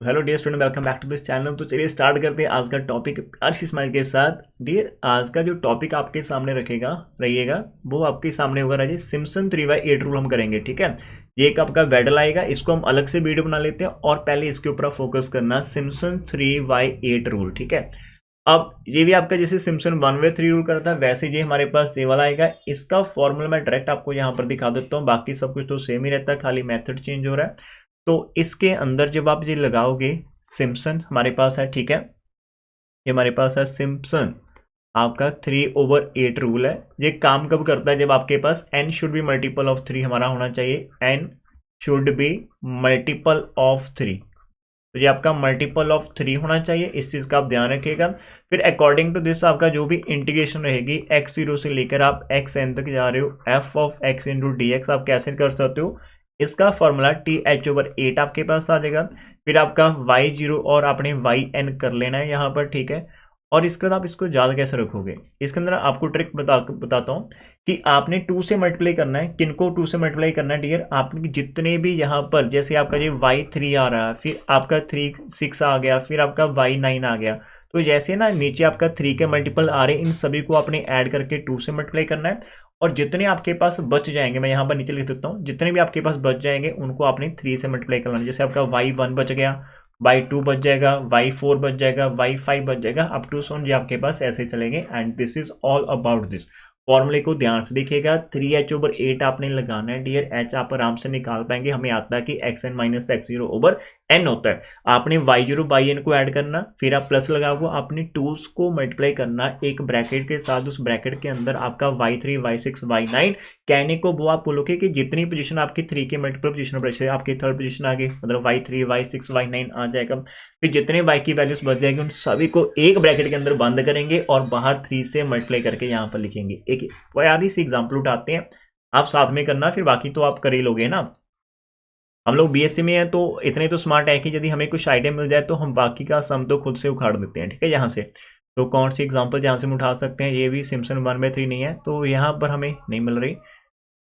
Hello dear student, welcome back to this channel. तो चलिए start करते हैं आज का टॉपिक अच्छी स्माइल के साथ। डियर, आज का जो टॉपिक आपके सामने रहिएगा वो आपके सामने होगा राजी सिम्पसन 3/8 रूल हम करेंगे। ठीक है, ये एक आपका वेडल आएगा, इसको हम अलग से वीडियो बना लेते हैं और पहले इसके ऊपर फोकस करना सिम्पसन 3/8 रूल। ठीक है, अब ये भी आपका जैसे सिम्पसन 1/3 रूल करता है वैसे ये हमारे पास ये वाला आएगा। इसका फॉर्मूला मैं डायरेक्ट आपको यहाँ पर दिखा देता हूँ, बाकी सब कुछ तो सेम ही रहता है, खाली मेथड चेंज हो रहा है। तो इसके अंदर जब आप ये लगाओगे सिम्पसन हमारे पास है, ठीक है, ये हमारे पास है सिम्पसन आपका 3/8 रूल है। ये काम कब करता है? जब आपके पास n should be multiple of 3 हमारा होना चाहिए, n should be multiple of 3। तो ये आपका मल्टीपल ऑफ 3 होना चाहिए, इस चीज का आप ध्यान रखिएगा। फिर अकॉर्डिंग टू दिस आपका जो भी इंटीग्रेशन रहेगी x0 से लेकर आप xn तक जा रहे हो, f of x into D x आप कैसे कर सकते हो? इसका फॉर्मूला TH/8 आपके पास आ जाएगा। फिर आपका y0 और आपने yn कर लेना है यहाँ पर, ठीक है। और इसके बाद आप इसको याद कैसे रखोगे? इसके अंदर आपको ट्रिक बताता हूँ कि आपने 2 से मल्टीप्लाई करना है। किनको 2 से मल्टीप्लाई करना है डियर? आपने जितने भी यहाँ पर जैसे आपका ये y3 आ रहा है, फिर आपका 3 6 आ गया, फिर आपका y9 आ गया। तो जैसे ना नीचे आपका 3 के मल्टीपल आ रहे हैं, इन सभी को आपने ऐड करके 2 से मल्टीप्लाई करना है। और जितने आपके पास बच जाएंगे, मैं यहाँ पर नीचे लिख देता हूँ, जितने भी आपके पास बच जाएंगे उनको आपने 3 से मल्टीप्लाई करना है। जैसे आपका y1 बच गया, y2 बच जाएगा, y4 बच जाएगा, y5 बच जाएगा, अप टू सोन ये आपके पास ऐसे चलेंगे। And this is all about this. फॉर्मूले को ध्यान से देखिएगा, 3h/8 आपने लगाना है डियर। h आप आराम से निकाल पाएंगे, हमें आता है कि xn माइनस x0/n होता है। आपने y0 बाई n को ऐड करना, फिर आप प्लस लगाओगे, आपने 2 को मल्टीप्लाई करना एक ब्रैकेट के साथ, उस ब्रैकेट के अंदर आपका y3 y6 y9। कहने को वो आप बोलोगे कि जितनी पोजीशन आपकी 3 के मल्टीपल पोजीशन पर, जैसे आपकी थर्ड पोजीशन आ गई, मतलब y3 y6 y9 आ जाएगा। फिर जितने y की वैल्यूज बच जाएंगे उन सभी को एक ब्रैकेट के अंदर बंद करेंगे और बाहर 3 से मल्टीप्लाई करके यहाँ पर लिखेंगे। एक प्यारी सी एग्जाम्पल उठाते हैं, आप साथ में करना, फिर बाकी तो आप कर ही लोगे ना। हम लोग बीएससी में हैं तो इतने तो स्मार्ट है कि यदि हमें कुछ आइडिया मिल जाए तो हम बाकी का सम तो खुद से उखाड़ देते हैं। ठीक है, यहाँ से तो कौन सी एग्जांपल जहाँ से हम उठा सकते हैं? ये भी सिम्पसन 1/3 नहीं है तो यहाँ पर हमें नहीं मिल रही।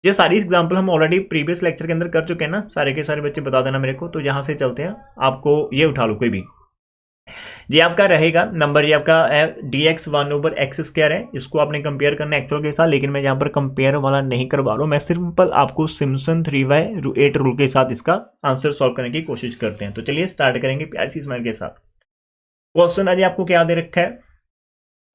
ये सारी एग्जांपल हम ऑलरेडी प्रीवियस लेक्चर के अंदर कर चुके हैं ना, सारे के सारे बच्चे बता देना मेरे को। तो यहाँ से चलते हैं, आपको ये उठा लो कोई भी, ये आपका रहेगा नंबर, ये आपका dx1/x² है। इसको आपने कंपेयर करना है एक्चुअल के साथ, लेकिन मैं यहाँ पर कंपेयर वाला नहीं करवा रहा हूँ, मैं सिंपल आपको सिम्पसन 3/8 रूल के साथ इसका आंसर सॉल्व करने की कोशिश करते हैं। तो चलिए स्टार्ट करेंगे प्यारी सी स्माइल के साथ। क्वेश्चन आज आपको क्या दे रखा है?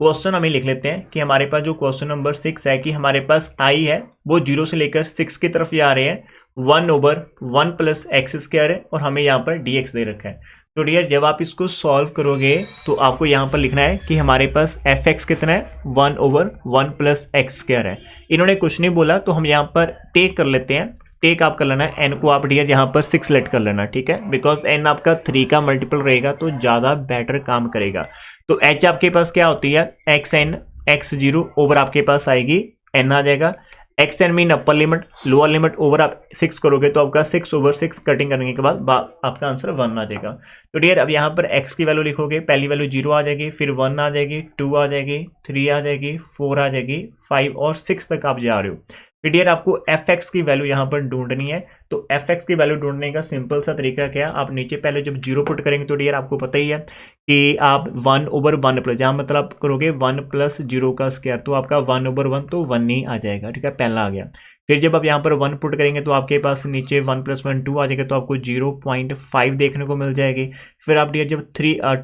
क्वेश्चन हमें लिख लेते हैं कि हमारे पास जो क्वेश्चन नंबर 6 है कि हमारे पास आई है वो 0 से लेकर 6 की तरफ जा रहे हैं, 1/1 प्लस x² है और हमें यहाँ पर dx दे रखा है। तो डियर, जब आप इसको सॉल्व करोगे तो आपको यहाँ पर लिखना है कि हमारे पास fx कितना है, 1/1 प्लस x² है। इन्होंने कुछ नहीं बोला तो हम यहाँ पर टेक कर लेते हैं। टेक आप कर लेना है, n को आप डियर यहाँ पर 6 लेट कर लेना, ठीक है, बिकॉज n आपका 3 का मल्टीपल रहेगा तो ज़्यादा बेटर काम करेगा। तो h आपके पास क्या होती है, xn x0 ओवर आपके पास आएगी n आ जाएगा। xn mean upper limit, lower limit over आप 6 करोगे तो आपका 6/6 कटिंग करने के बाद आपका आंसर 1 आ जाएगा। तो डियर अब यहाँ पर x की वैल्यू लिखोगे, पहली वैल्यू 0 आ जाएगी, फिर 1 आ जाएगी, 2 आ जाएगी, 3 आ जाएगी, 4 आ जाएगी, 5 और 6 तक आप जा रहे हो। फिर डियर आपको fx की वैल्यू यहाँ पर ढूंढनी है। तो fx की वैल्यू ढूंढने का सिंपल सा तरीका क्या है, आप नीचे पहले जब 0 पुट करेंगे तो डियर आपको पता ही है कि आप 1/1 प्लस, जहाँ मतलब करोगे 1 + 0 का स्क्वायर, तो आपका 1/1 तो 1 ही आ जाएगा। ठीक है, पहला आ गया। फिर जब आप यहाँ पर 1 पुट करेंगे तो आपके पास नीचे 1 + 1 2 आ जाएगा, तो आपको 0.5 देखने को मिल जाएगी। फिर आप डियर जब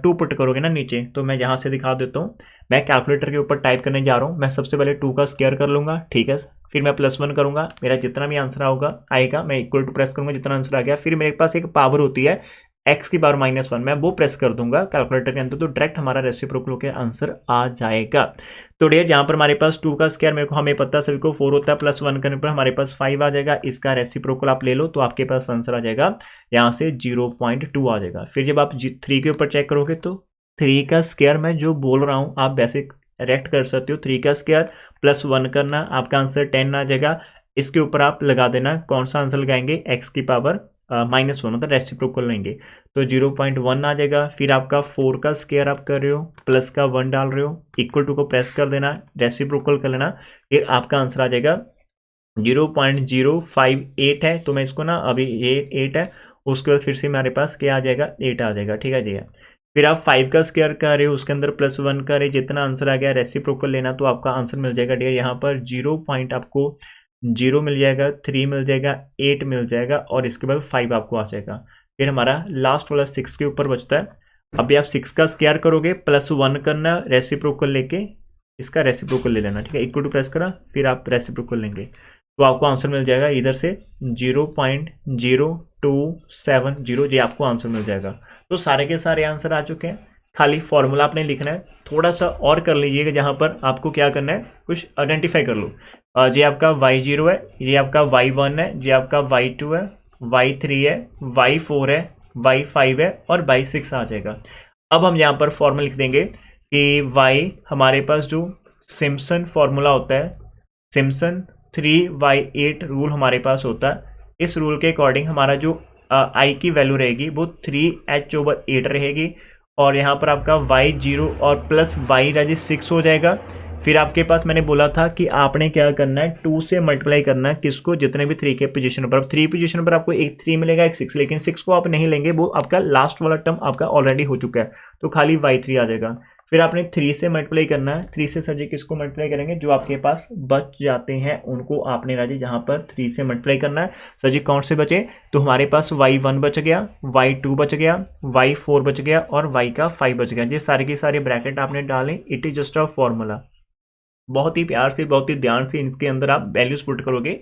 2 पुट करोगे ना नीचे, तो मैं यहाँ से दिखा देता हूँ, मैं कैलकुलेटर के ऊपर टाइप करने जा रहा हूँ। मैं सबसे पहले 2 का स्क्वायर कर लूंगा, ठीक है, फिर मैं +1 करूंगा, मेरा जितना भी आंसर आएगा मैं इक्वल टू प्रेस करूंगा, जितना आंसर आ गया। फिर मेरे पास एक पावर होती है x की पावर -1, मैं वो प्रेस कर दूंगा कैलकुलेटर के अंदर, तो डायरेक्ट हमारा रेसिप्रोकल होकर आंसर आ जाएगा। तो डियर यहाँ पर हमारे पास 2 का स्क्वायर मेरे को हमें पता सभी को 4 होता है, +1 करने पर हमारे पास 5 आ जाएगा। इसका रेसिप्रोकल आप ले लो तो आपके पास आंसर आ जाएगा यहाँ से 0.2 आ जाएगा। फिर जब आप 3 के ऊपर चेक करोगे तो 3 का स्क्वायर मैं जो बोल रहा हूँ आप वैसे रेक्ट कर सकते हो, 3 का स्क्वायर +1 करना, आपका आंसर 10 आ जाएगा। इसके ऊपर आप लगा देना, कौन सा आंसर लगाएंगे, x की पावर -1 मतलब रेसिप्रोकल लेंगे तो 0.1 आ जाएगा। फिर आपका 4 का स्क्वायर आप कर रहे हो, प्लस का 1 डाल रहे हो, इक्वल टू को प्रेस कर देना, रेसिप्रोकल कर लेना, फिर आपका आंसर आ जाएगा 0.058 है। तो मैं इसको ना, अभी ये 8 है उसके बाद फिर से हमारे पास क्या आ जाएगा, 8 आ जाएगा, ठीक है जी। फिर आप 5 का स्क्वायर कर रहे हो, उसके अंदर +1 का रहे, जितना आंसर आ गया रेसिप्रोकल लेना, तो आपका आंसर मिल जाएगा डियर यहाँ पर 0 पॉइंट आपको 0 मिल जाएगा, 3 मिल जाएगा, 8 मिल जाएगा और इसके बाद 5 आपको आ जाएगा। फिर हमारा लास्ट वाला 6 के ऊपर बचता है। अभी आप 6 का स्क्वायर करोगे, +1 करना, रेसिप्रोकल लेके इसका रेसिप्रोकल ले लेना, ठीक है। इक्वल टू प्रेस करा, फिर आप रेसिप्रोकल लेंगे तो आपको आंसर मिल जाएगा इधर से 0.0270, ये आपको आंसर मिल जाएगा। तो सारे के सारे आंसर आ चुके हैं, खाली फॉर्मूला आपने लिखना है, थोड़ा सा और कर लीजिएगा जहाँ पर आपको क्या करना है, कुछ आइडेंटिफाई कर लो। ये आपका y0 है, ये आपका y1 है, ये आपका y2 है, y3 है, y4 है, y5 है और y6 आ जाएगा। अब हम यहाँ पर फॉर्मूला लिख देंगे कि y हमारे पास जो सिम्पसन फॉर्मूला होता है, सिम्पसन 3/8 रूल हमारे पास होता है। इस रूल के अकॉर्डिंग हमारा जो i की वैल्यू रहेगी वो 3h/8 रहेगी और यहाँ पर आपका y0 और प्लस y राजी 6 हो जाएगा। फिर आपके पास मैंने बोला था कि आपने क्या करना है, 2 से मल्टीप्लाई करना है किसको, जितने भी 3 के पोजीशन पर। अब 3 पोजीशन पर आपको एक 3 मिलेगा, एक 6, लेकिन 6 को आप नहीं लेंगे, वो आपका लास्ट वाला टर्म आपका ऑलरेडी हो चुका है, तो खाली y3 आ जाएगा। फिर आपने 3 से मल्टीप्लाई करना है, 3 से सर जी किसको मल्टीप्लाई करेंगे, जो आपके पास बच जाते हैं उनको आपने राजी जहाँ पर 3 से मल्टीप्लाई करना है। सर जी कौन से बचे, तो हमारे पास y1 बच गया, y2 बच गया, y4 बच गया और y का 5 बच गया। ये सारे के सारे ब्रैकेट आपने डालें, it is just a formula. बहुत ही प्यार से, बहुत ही ध्यान से इसके अंदर आप वैल्यूज पुट करोगे।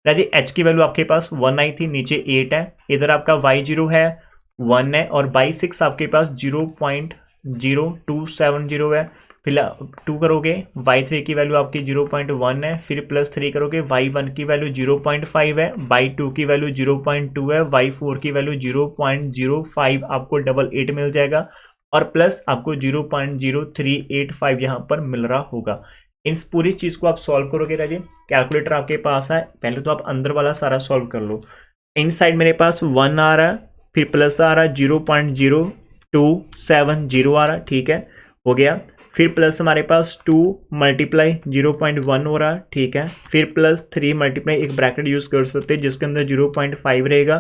राजी एच की वैल्यू आपके पास 1 आई थी, नीचे 8 है, इधर आपका y0 है 1 है और y6 आपके पास 0.0270 है। फिर 2 करोगे, y3 की वैल्यू आपकी 0.1 है, फिर +3 करोगे, y1 की वैल्यू 0.5 है, y2 की वैल्यू 0.2 है, y4 की वैल्यू 0.05 आपको 8 मिल जाएगा और प्लस आपको 0.0385 यहाँ पर मिल रहा होगा। इस पूरी चीज़ को आप सॉल्व करोगे राजी, कैलकुलेटर आपके पास है, पहले तो आप अंदर वाला सारा सॉल्व कर लो। इन साइड मेरे पास 1 आ रहा है, फिर प्लस आ रहा है 0.0270 आ रहा है, ठीक है, हो गया। फिर प्लस हमारे पास 2 मल्टीप्लाई 0.1 हो रहा है, ठीक है। फिर +3 मल्टीप्लाई, एक ब्रैकेट यूज कर सकते हैं जिसके अंदर 0.5 रहेगा,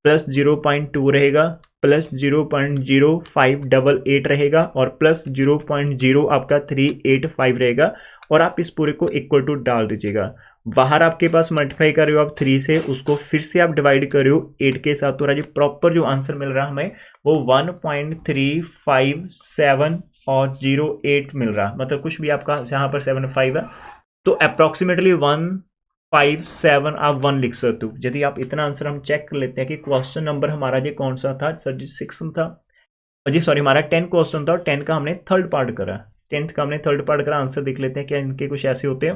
प्लस 0.2 रहेगा, प्लस 0.0588 रहेगा और प्लस 0.0 आपका 385 रहेगा और आप इस पूरे को इक्वल टू डाल दीजिएगा। बाहर आपके पास मल्टीप्लाई कर रहे हो आप 3 से, उसको फिर से आप डिवाइड कर रहे हो 8 के साथ, तो राजी प्रॉपर जो आंसर मिल रहा है हमें वो 1.357 और 08 मिल रहा, मतलब कुछ भी आपका यहाँ पर 75 है, तो अप्रॉक्सीमेटली 157 आप 1 लिख सकते हो। यदि आप इतना आंसर हम चेक कर लेते हैं कि क्वेश्चन नंबर हमारा जी कौन सा था सर जी, 6 था जी, सॉरी हमारा 10 क्वेश्चन था और 10 का हमने थर्ड पार्ट करा, 10th का हमने थर्ड पार्ट करा। आंसर देख लेते हैं क्या इनके कुछ ऐसे होते हैं।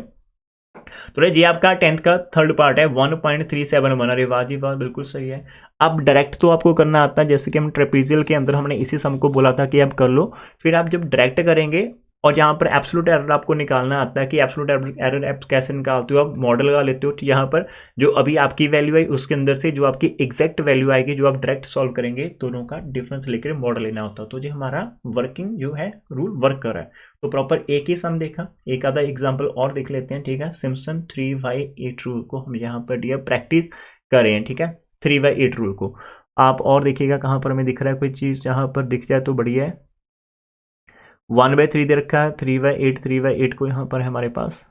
तो ये आपका 10th का थर्ड पार्ट है 1.371, अरे वाह जी वाह, बिल्कुल सही है। अब डायरेक्ट तो आपको करना आता है, जैसे कि हम ट्रेपेजियल के अंदर हमने इसी सम को बोला था कि आप कर लो। फिर आप जब डायरेक्ट करेंगे और यहाँ पर एब्सोल्यूट एरर आपको निकालना आता है कि एब्सोल्यूट एरर आप कैसे निकालते हो, आप मॉडल लगा लेते हो। यहाँ पर जो अभी आपकी वैल्यू आई उसके अंदर से जो आपकी एग्जैक्ट वैल्यू आएगी, जो आप डायरेक्ट सॉल्व करेंगे, दोनों का डिफरेंस लेकर मॉडल लेना होता है। तो जो हमारा वर्किंग जो है रूल वर्क कर रहा है। तो प्रॉपर एक ही सम देखा, एक आधा एग्जाम्पल और देख लेते हैं, ठीक है। सिम्पसन 3/8 रूल को हम यहाँ पर डियर प्रैक्टिस कर रहे हैं, ठीक है। 3/8 रूल को आप और देखिएगा कहाँ पर हमें दिख रहा है कोई चीज़, जहाँ पर दिख जाए तो बढ़िया है। 1/3 दे रखा है, 3/8 को यहाँ पर है हमारे पास,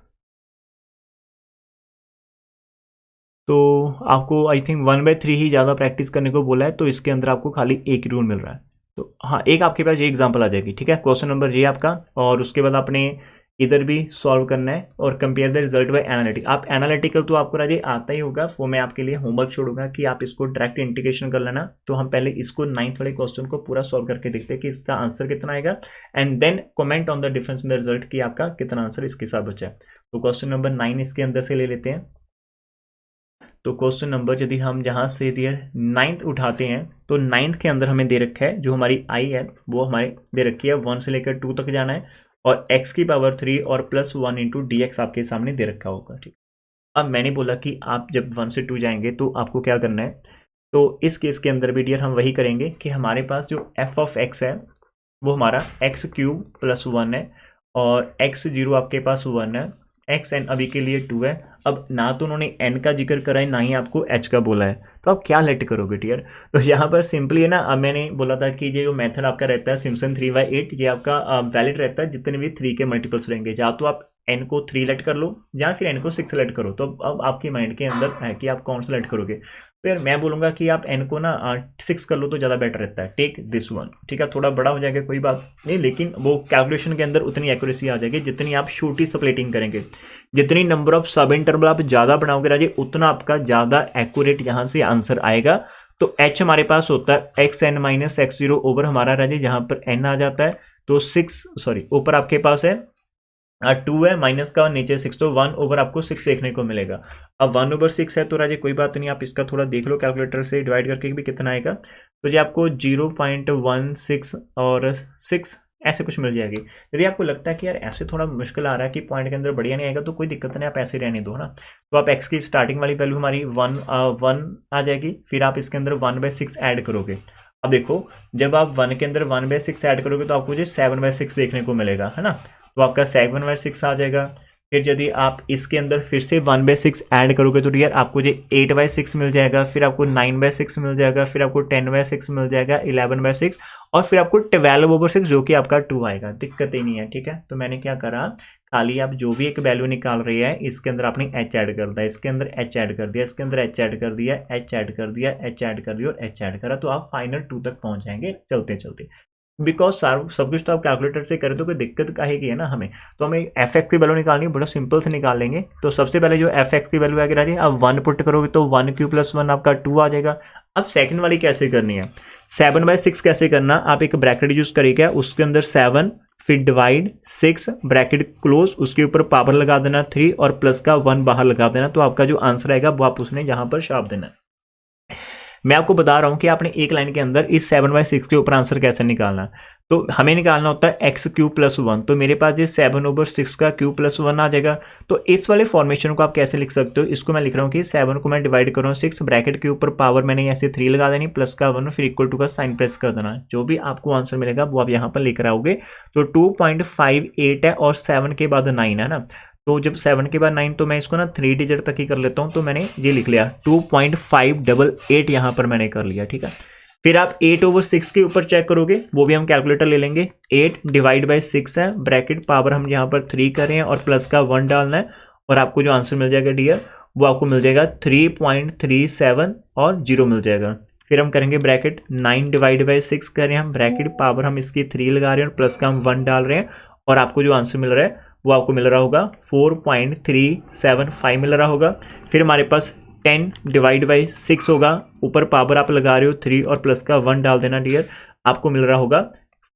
तो आपको आई थिंक 1/3 ही ज़्यादा प्रैक्टिस करने को बोला है, तो इसके अंदर आपको खाली एक रूल मिल रहा है। तो हाँ, एक आपके पास ये एग्जांपल आ जाएगी, ठीक है। क्वेश्चन नंबर ये आपका, और उसके बाद आपने इधर भी सॉल्व करना है और compare the result by analytic. आप एनालिटिकल तो आपको राजे आता ही होगा, वो मैं आपके लिए होमवर्क छोड़ूंगा कि आप इसको डायरेक्ट इंटीग्रेशन कर लेना। तो हम पहले इसको 9th वाले क्वेश्चन को पूरा सॉल्व करके देखते हैं कि इसका आंसर कितना आएगा, and then comment on the difference in the result कि आपका कितना आंसर इसके साथ बचा है। तो क्वेश्चन नंबर 9 इसके अंदर से ले लेते हैं। तो क्वेश्चन नंबर यदि हम यहाँ से दिए 9th उठाते हैं, तो 9th के अंदर हमें दे रखा है जो हमारी आई है वो हमारे दे रखी है 1 से लेकर 2 तक जाना है, और x की पावर 3 और +1 इंटू dx आपके सामने दे रखा होगा, ठीक। अब मैंने बोला कि आप जब 1 से 2 जाएंगे तो आपको क्या करना है, तो इस केस के अंदर भी डियर हम वही करेंगे कि हमारे पास जो f ऑफ x है वो हमारा x³ +1 है और x0 आपके पास 1 है, xn अभी के लिए 2 है। अब ना तो उन्होंने एन का जिक्र करा है, ना ही आपको एच का बोला है, तो आप क्या लेट करोगे डियर। तो यहाँ पर सिंपली है ना, अब मैंने बोला था कि ये जो मेथड आपका रहता है सिम्पसन 3/8, ये आपका वैलिड रहता है जितने भी 3 के मल्टीपल्स रहेंगे। या तो आप एन को 3 लेट कर लो या फिर एन को 6 लेट करो। तो अब आपके माइंड के अंदर है कि आप कौन सा लेट करोगे। फिर मैं बोलूंगा कि आप एन को ना 6 कर लो तो ज़्यादा बेटर रहता है। टेक दिस वन, ठीक है, थोड़ा बड़ा हो जाएगा कोई बात नहीं, लेकिन वो कैलकुलेशन के अंदर उतनी एक्यूरेसी आ जाएगी जितनी आप छोटी स्प्लिटिंग करेंगे। जितनी नंबर ऑफ सब इंटरवल आप ज़्यादा बनाओगे राजे, उतना आपका ज़्यादा एक्यूरेट यहाँ से आंसर आएगा। तो एच हमारे पास होता है x n minus x zero over हमारा राजे, जहाँ पर एन आ जाता है तो 6, सॉरी ऊपर आपके पास है 2 है, माइनस का नीचे 6, तो 1 ओवर आपको 6 देखने को मिलेगा। अब 1 ओवर 6 है तो राजे कोई बात नहीं, आप इसका थोड़ा देख लो कैलकुलेटर से डिवाइड करके भी कितना आएगा। तो ये आपको 0.16 और 6 ऐसे कुछ मिल जाएगी। यदि आपको लगता है कि यार ऐसे थोड़ा मुश्किल आ रहा है कि पॉइंट के अंदर बढ़िया नहीं आएगा, तो कोई दिक्कत नहीं, आप ऐसे रहने दो ना। तो आप एक्स की स्टार्टिंग वाली वैल्यू हमारी 1 आ जाएगी, फिर आप इसके अंदर 1/6 ऐड करोगे। अब देखो, जब आप 1 के अंदर 1/6 ऐड करोगे तो आपको जो 7/6 देखने को मिलेगा, है ना। तो आपका 7/6 आ जाएगा। फिर यदि आप इसके अंदर फिर से 1/6 ऐड करोगे तो डियर आपको ये 8/6 मिल जाएगा, फिर आपको 9/6 मिल जाएगा, फिर आपको 10/6 मिल जाएगा, 11/6 और फिर आपको 12/6 जो कि आपका 2 आएगा। दिक्कत ही नहीं है, ठीक है। तो मैंने क्या करा, खाली आप जो भी एक वैल्यू निकाल रही है इसके अंदर आपने एच ऐड कर दिया, इसके अंदर एच ऐड कर दिया, इसके अंदर एच ऐड कर दिया, एच ऐड कर दिया, एच ऐड कर दिया और एच ऐड करा, तो आप फाइनल 2 तक पहुंच जाएंगे चलते चलते। बिकॉज सब कुछ तो आप कैलकुलेटर से करें तो कोई दिक्कत काहे की है ना हमें। तो हमें एफ एक्स की वैल्यू निकालनी है, बड़ा सिंपल से निकाल लेंगे। तो सबसे पहले जो एफ एक्स की वैल्यू आगे रही है, आप 1 पुट करोगे तो 1³ + 1 आपका 2 आ जाएगा। अब सेकंड वाली कैसे करनी है, 7/6 कैसे करना, आप एक ब्रैकेट यूज करिएगा, उसके अंदर 7 फिर डिवाइड 6 ब्रैकेट क्लोज, उसके ऊपर पावर लगा देना 3 और प्लस का 1 बाहर लगा देना। तो आपका जो आंसर आएगा वो आप उसने यहाँ पर छाप देना है। मैं आपको बता रहा हूं कि आपने एक लाइन के अंदर इस 7/6 के ऊपर आंसर कैसे निकालना है। तो हमें निकालना होता है x³ + 1, तो मेरे पास ये 7/6 का क्यूब + 1 आ जाएगा। तो इस वाले फॉर्मेशन को आप कैसे लिख सकते हो, इसको मैं लिख रहा हूँ कि 7 को मैं डिवाइड कर रहा हूँ 6, ब्रैकेट के ऊपर पावर मैंने ऐसे 3 लगा देनी, प्लस का 1 फिर इक्वल टू का साइन प्रेस कर देना। जो भी आपको आंसर मिलेगा वो आप यहाँ पर लिख रहे होगे। तो 2.58 है और 7 के बाद 9 है ना, तो जब 7 के बाद 9 तो मैं इसको ना 3 डिजिट तक ही कर लेता हूं। तो मैंने ये लिख लिया 2.588 यहां पर मैंने कर लिया, ठीक है। फिर आप 8/6 के ऊपर चेक करोगे, वो भी हम कैलकुलेटर ले लेंगे। 8 डिवाइड बाई 6 है, ब्रैकेट पावर हम यहाँ पर 3 कर रहे हैं और प्लस का 1 डालना है और आपको जो आंसर मिल जाएगा डियर वो आपको मिल जाएगा 3.37 और 0 मिल जाएगा। फिर हम करेंगे ब्रैकेट 9 डिवाइड बाई 6 कर रहे हैं हम, ब्रैकेट पावर हम इसकी 3 लगा रहे हैं और प्लस का हम 1 डाल रहे हैं और आपको जो आंसर मिल रहा है वो आपको मिल रहा होगा 4.375 मिल रहा होगा। फिर हमारे पास 10 डिवाइड बाई 6 होगा, ऊपर पावर आप लगा रहे हो 3 और प्लस का 1 डाल देना डियर, आपको मिल रहा होगा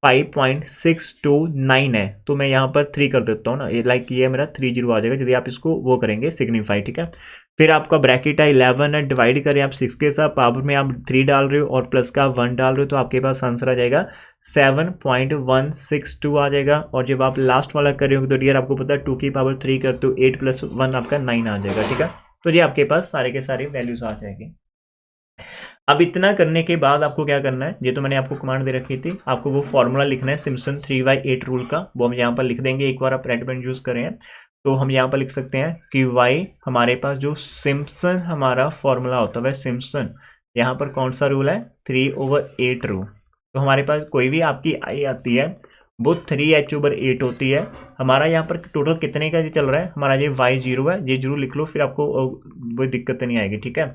5.629 है। तो मैं यहाँ पर 3 कर देता हूँ ना, ये लाइक ये मेरा 30 आ जाएगा यदि आप इसको वो करेंगे सिग्निफाई, ठीक है। फिर आपका ब्रैकेट है 11 है, डिवाइड करें आप 6 के साथ, पावर में आप 3 डाल रहे हो और प्लस का 1 डाल रहे हो, तो आपके पास आंसर आ जाएगा 7.162 आ जाएगा। और जब आप लास्ट वाला कर रहे हो तो डियर आपको पता है 2 की पावर 3 करते हो 8 + 1 आपका 9 आ जाएगा, ठीक है। तो ये आपके पास सारे के सारे वैल्यूज आ जाएंगे। अब इतना करने के बाद आपको क्या करना है, ये तो मैंने आपको कमांड दे रखी थी, आपको वो फॉर्मूला लिखना है सिम्पसन 3/8 रूल का, वो हम यहाँ पर लिख देंगे। एक बार आप रेड पेन यूज करें तो हम यहाँ पर लिख सकते हैं कि y हमारे पास जो सिम्पसन हमारा फॉर्मूला होता है, वह सिम्पसन यहाँ पर कौन सा रूल है, 3/8 रूल। तो हमारे पास कोई भी आपकी i आती है वो 3h/8 होती है। हमारा यहाँ पर टोटल कितने का ये चल रहा है, हमारा ये y 0 है, ये जरूर लिख लो, फिर आपको वो दिक्कत नहीं आएगी, ठीक है।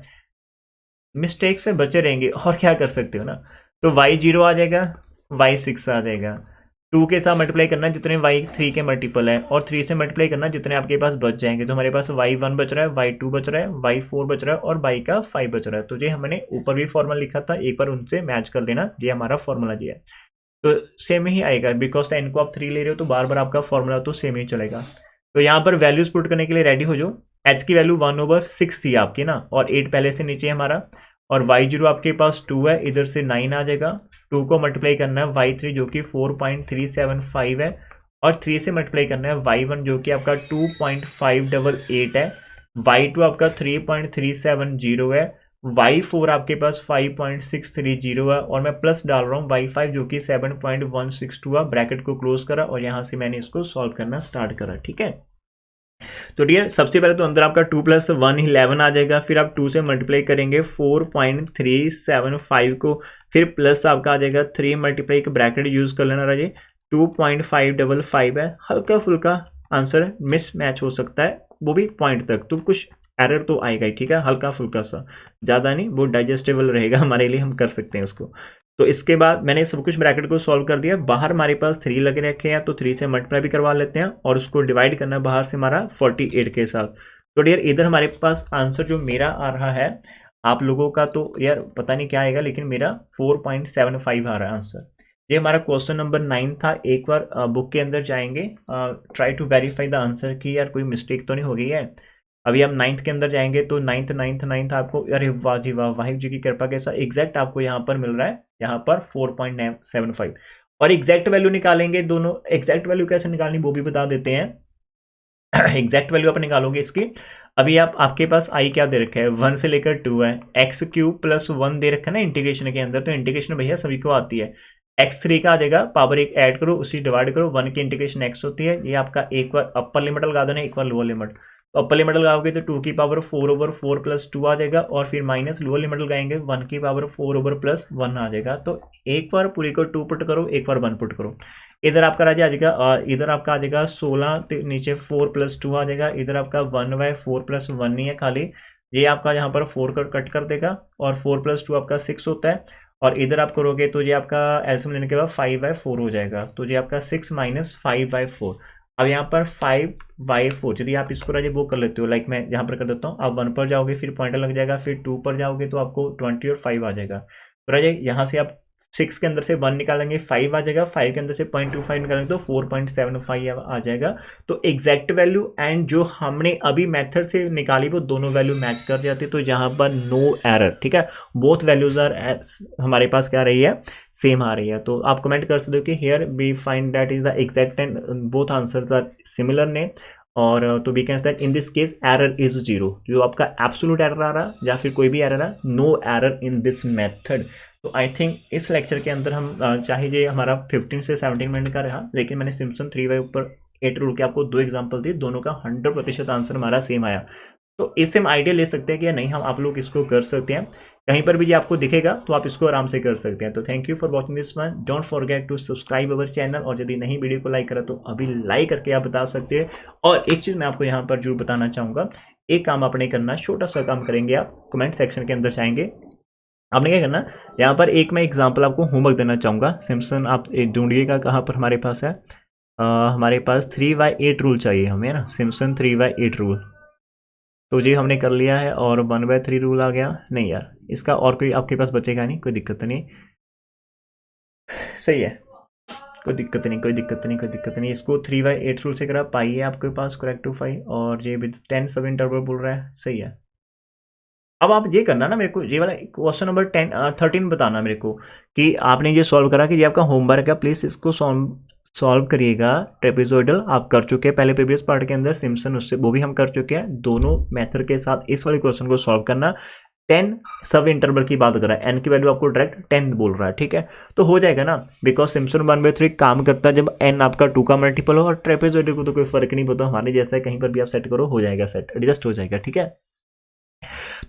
मिस्टेक से बचे रहेंगे और क्या कर सकते हो ना। तो y 0 आ जाएगा, y 6 आ जाएगा, 2 के साथ मल्टीप्लाई करना जितने y 3 के मल्टीपल है और 3 से मल्टीप्लाई करना जितने आपके पास बच जाएंगे। तो हमारे पास y 1 बच रहा है, y 2 बच रहा है, y 4 बच रहा है और y का 5 बच रहा है। तो ये हमने ऊपर भी फॉर्मूला लिखा था, एक बार उनसे मैच कर लेना, ये हमारा फॉर्मूला जी है। तो सेम ही आएगा, बिकॉज n को आप 3 ले रहे हो तो बार बार आपका फॉर्मूला तो सेम ही चलेगा। तो यहाँ पर वैल्यूज पुट करने के लिए रेडी हो जाओ। h की वैल्यू 1/6 थी आपकी ना, और 8 पहले से नीचे हमारा, और y0 आपके पास 2 है, इधर से 9 आ जाएगा। 2 को मल्टीप्लाई करना है y3 जो कि 4.375 है, और 3 से मल्टीप्लाई करना है y1 जो कि आपका 2.588 है, y2 आपका 3.370 है, y4 आपके पास 5.630 है, और मैं प्लस डाल रहा हूँ y5 जो कि 7.162 है। ब्रैकेट को क्लोज करा और यहाँ से मैंने इसको सॉल्व करना स्टार्ट करा, ठीक है। तो डियर सबसे पहले तो अंदर आपका 2 + 1 11 आ जाएगा, फिर आप 2 से मल्टीप्लाई करेंगे 4.375 को, फिर प्लस आपका आ जाएगा 3 मल्टीप्लाई का ब्रैकेट यूज कर लेना राजे, 2.555 है। हल्का फुल्का आंसर मिस मैच हो सकता है, वो भी पॉइंट तक, तो कुछ एरर तो आएगा ही, ठीक है, हल्का फुल्का सा, ज़्यादा नहीं, वो डाइजेस्टेबल रहेगा हमारे लिए, हम कर सकते हैं उसको। तो इसके बाद मैंने सब कुछ ब्रैकेट को सॉल्व कर दिया, बाहर हमारे पास 3 लगे रखे हैं, तो 3 से मल्टीप्लाई भी करवा लेते हैं और उसको डिवाइड करना बाहर से हमारा 48 के साथ। तो डियर इधर हमारे पास आंसर जो मेरा आ रहा है, आप लोगों का तो यार पता नहीं क्या आएगा, लेकिन मेरा 4.75 आ रहा है आंसर। ये हमारा क्वेश्चन नंबर 9 था। एक बार बुक के अंदर जाएंगे, try to verify the answer कि यार कोई मिस्टेक तो नहीं हो गई है। अभी हम 9th के अंदर जाएंगे तो 9th आपको, अरे वाह जी वाह, वाहिगुरू जी की कृपा के साथ एग्जैक्ट आपको यहाँ पर मिल रहा है, यहाँ पर 4.75। और एग्जैक्ट वैल्यू निकालेंगे, दोनों एग्जैक्ट वैल्यू कैसे निकालनी वो भी बता देते हैं। एग्जैक्ट वैल्यू आप निकालोगे इसकी, अभी आपके पास आई क्या दे रखा है, 1 से लेकर 2 है, x³ + 1 दे रखा है ना इंटीग्रेशन के अंदर, तो इंटीग्रेशन भैया सभी को आती है, x3 का आ जाएगा, पावर 1 ऐड करो, उसी डिवाइड करो, 1 की इंटीग्रेशन x होती है, ये आपका एक बार अपर लिमिट लगा देना, एक बार लोअर लिमिट। तो अपर लिमिट लगाओगे तो 2 की पावर 4/4 + 2 आ जाएगा, और फिर माइनस लोअर लिमिट लगाएंगे 1 की पावर 4/+1 आ जाएगा। तो एक बार पूरी को 2 पुट करो, एक बार 1 पुट करो, इधर आपका आ जाएगा, इधर आपका आ जाएगा 16, नीचे 4 + 2 आ जाएगा, इधर आपका 1/4 + 1 नहीं है खाली, ये आपका यहाँ पर 4 कट कर देगा, और 4 + 2 आपका 6 होता है, और इधर आप करोगे तो ये आपका एलसीएम लेने के बाद 5/4 हो जाएगा, तो ये आपका 6 - 5/4। अब यहाँ पर 5/4, यदि आप इसको राजे वो कर लेते हो, लाइक मैं यहाँ पर कर देता हूँ, आप 1 पर जाओगे, फिर पॉइंटर लग जाएगा, फिर 2 पर जाओगे तो आपको 20 और 5 आ जाएगा। तो राजे यहाँ से आप 6 के अंदर से 1 निकालेंगे, 5 आ जाएगा, 5 के अंदर से 0.25 निकालेंगे तो 4.75 आ जाएगा। तो एग्जैक्ट वैल्यू एंड जो हमने अभी मेथड से निकाली वो दोनों वैल्यू मैच कर जाती है, तो यहाँ पर नो एरर, ठीक है, बोथ वैल्यूज आर हमारे पास क्या आ रही है, सेम आ रही है। तो आप कमेंट कर सकते हो कि here we find that is the exact and both answers are similar ने, और तो we can that in this case error is 0, जो आपका एब्सोल्यूट एरर आ रहा या फिर कोई भी एरर है, no error in this method. तो आई थिंक इस लेक्चर के अंदर हम चाहे ये हमारा 15 से 17 मिनट का रहा, लेकिन मैंने सिम्पसन 3/8 ऊपर 8 रूल के आपको 2 एग्जाम्पल दिए, दोनों का 100% आंसर हमारा सेम आया। तो इससे हम आइडिया ले सकते हैं कि नहीं हम आप लोग इसको कर सकते हैं, कहीं पर भी ये आपको दिखेगा तो आप इसको आराम से कर सकते हैं। तो thank you for watching this one, don't forget to subscribe our channel, और यदि नहीं वीडियो को लाइक करा तो अभी लाइक करके आप बता सकते हैं। और एक चीज़ मैं आपको यहाँ पर जरूर बताना चाहूँगा, एक काम आपने करना, छोटा सा काम करेंगे, आप कमेंट सेक्शन के अंदर जाएंगे, आपने क्या करना, यहाँ पर एक मैं एग्जांपल आपको होमवर्क देना चाहूँगा, सिम्पसन आप ढूंढिएगा कहाँ पर हमारे पास है, हमारे पास 3/8 रूल चाहिए हमें ना, सिम्पसन 3/8 रूल, तो ये हमने कर लिया है, और 1/3 रूल आ गया, नहीं यार इसका और कोई आपके पास बचेगा नहीं, कोई दिक्कत नहीं, सही है, कोई दिक्कत नहीं, कोई दिक्कत नहीं, कोई दिक्कत नहीं, इसको 3/8 रूल से करा पाई है आपके पास करेक्टिफाई, और ये विद 10 सब इंटरवल बोल रहा है, सही है। अब आप ये करना ना, मेरे को ये वाला क्वेश्चन नंबर 13 बताना मेरे को कि आपने ये सॉल्व करा, कि ये आपका होमवर्क है, प्लीज़ इसको सॉल्व करिएगा। ट्रेपेजोइडल आप कर चुके हैं पहले प्रीवियस पार्ट के अंदर, सिम्पसन उससे वो भी हम कर चुके हैं, दोनों मेथड के साथ इस वाले क्वेश्चन को सॉल्व करना। 10 सब इंटरवल की बात कर रहा है, एन की वैल्यू आपको डायरेक्ट 10 बोल रहा है, ठीक है, तो हो जाएगा ना, बिकॉज सिम्पसन 1/3 काम करता है जब एन आपका 2 का मल्टीपल हो, और ट्रेपेजोइडल को तो कोई फर्क नहीं पड़ता, हमारे जैसा है, कहीं पर भी आप सेट करो हो जाएगा, सेट एडजस्ट हो जाएगा, ठीक है।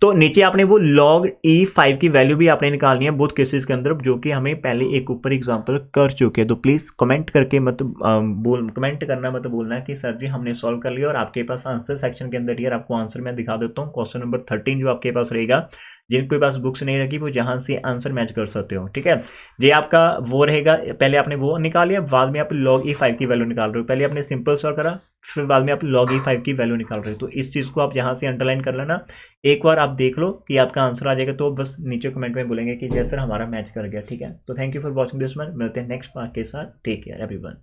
तो नीचे आपने वो log E5 की वैल्यू भी आपने निकालनी है बोथ केसेस के अंदर, जो कि हमें पहले एक ऊपर एग्जांपल कर चुके हैं। तो प्लीज कमेंट करके मत कमेंट करना मत बोलना कि सर जी हमने सॉल्व कर लिया, और आपके पास आंसर सेक्शन के अंदर यार आपको आंसर मैं दिखा देता हूँ, क्वेश्चन नंबर 13 जो आपके पास रहेगा, जिनके पास बुक्स नहीं रखी वो जहां से आंसर मैच कर सकते हो, ठीक है। ये आपका वो रहेगा, पहले आपने वो निकाल लिया, बाद में आप log E5 की वैल्यू निकाल रहे हो, पहले आपने सिंपल सॉल्व करा, फिर बाद में आप log E5 की वैल्यू निकाल रहे हो। तो इस चीज़ को आप यहाँ से अंडरलाइन कर लेना, एक बार आप देख लो कि आपका आंसर आ जाएगा, तो बस नीचे कमेंट में बोलेंगे कि जैसे हमारा मैच कर गया, ठीक है। तो thank you for watching this one, मिलते हैं नेक्स्ट पार्ट के साथ, टेक केयर एवरीवन।